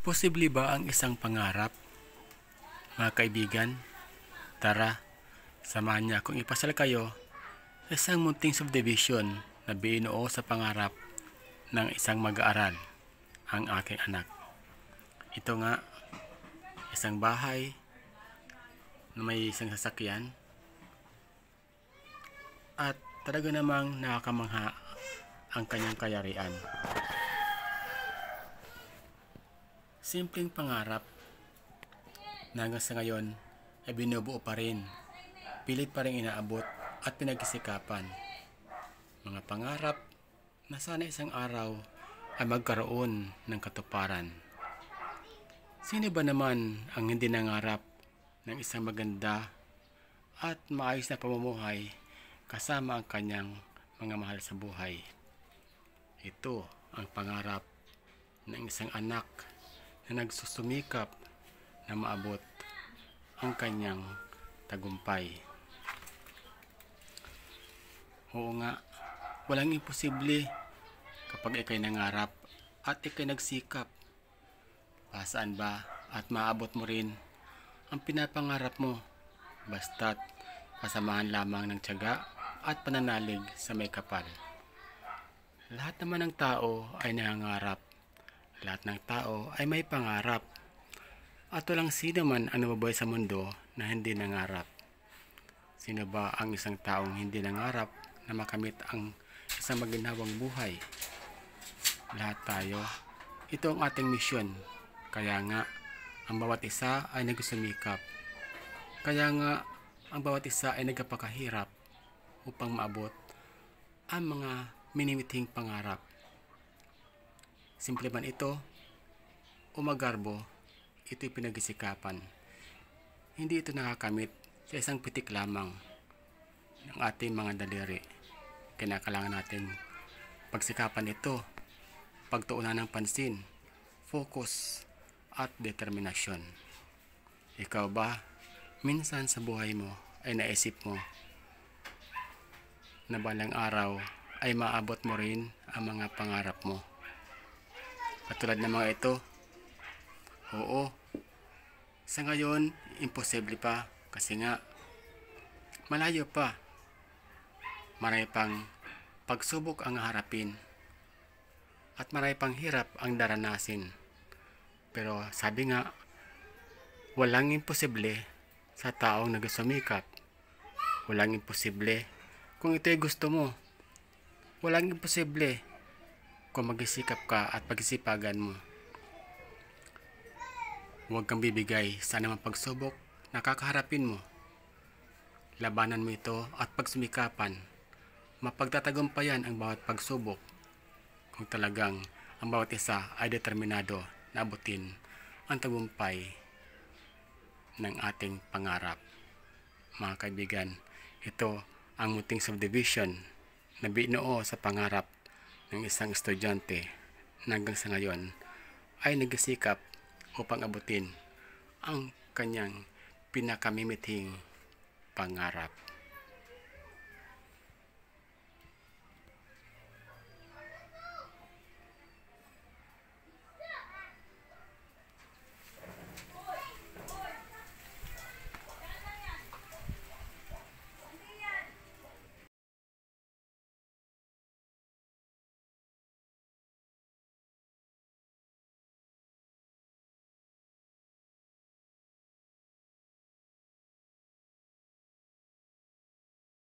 Posible ba ang isang pangarap? Mga kaibigan, tara, samahan niya akong ipasal kayo sa isang munting subdivision na binuo sa pangarap ng isang mag-aaral, ang aking anak. Ito nga, isang bahay na may isang sasakyan at talaga namang nakakamangha ang kanyang kayarian. Simpleng pangarap na hanggang sa ngayon ay binubuo pa rin, pilit pa rin inaabot at pinagsisikapan. Mga pangarap na sana isang araw ay magkaroon ng katuparan. Sino ba naman ang hindi nangarap ng isang maganda at maayos na pamumuhay kasama ang kanyang mga mahal sa buhay? Ito ang pangarap ng isang anak na nagsusumikap na maabot ang kanyang tagumpay. Oo nga, walang imposible kapag ikay nangarap at ikay nagsikap. Pasaan ba at maabot mo rin ang pinapangarap mo basta't kasamahan lamang ng tiyaga at pananalig sa may kapal. Lahat naman ng tao ay nangangarap. Lahat ng tao ay may pangarap. At walang sino man ang nabubuhay sa mundo na hindi nangarap. Sino ba ang isang taong hindi nangarap na makamit ang isang maginhawang buhay? Lahat tayo. Ito ang ating misyon. Kaya nga, ang bawat isa ay nagsumikap. Kaya nga, ang bawat isa ay nagkapakahirap upang maabot ang mga minimithing pangarap. Simple man ito o magarbo, ito'y pinagsikapan. Hindi ito nakakamit sa isang pitik lamang ng ating mga daliri. Kinakailangan natin pagsikapan ito, pagtuunan ng pansin, focus at determinasyon. Ikaw ba, minsan sa buhay mo ay naisip mo na balang araw ay maabot mo rin ang mga pangarap mo? Katulad ng mga ito, oo, sa ngayon, imposible pa kasi nga, malayo pa. Marami pang pagsubok ang harapin at marami pang hirap ang daranasin. Pero sabi nga, walang imposible sa taong nagsumikap. Walang imposible kung ito'y gusto mo. Walang imposible kung magsisikap ka at pagsisipagan mo. Huwag kang bibigay sa anumang pagsubok na kakaharapin mo. Labanan mo ito at pagsumikapan. Mapagtatagumpayan ang bawat pagsubok kung talagang ang bawat isa ay determinado na abutin ang tagumpay ng ating pangarap. Mga kaibigan, ito ang munting subdivision na binuo sa pangarap ng isang estudyante na hanggang sa ngayon ay nagsisikap upang abutin ang kanyang pinakamimithing pangarap.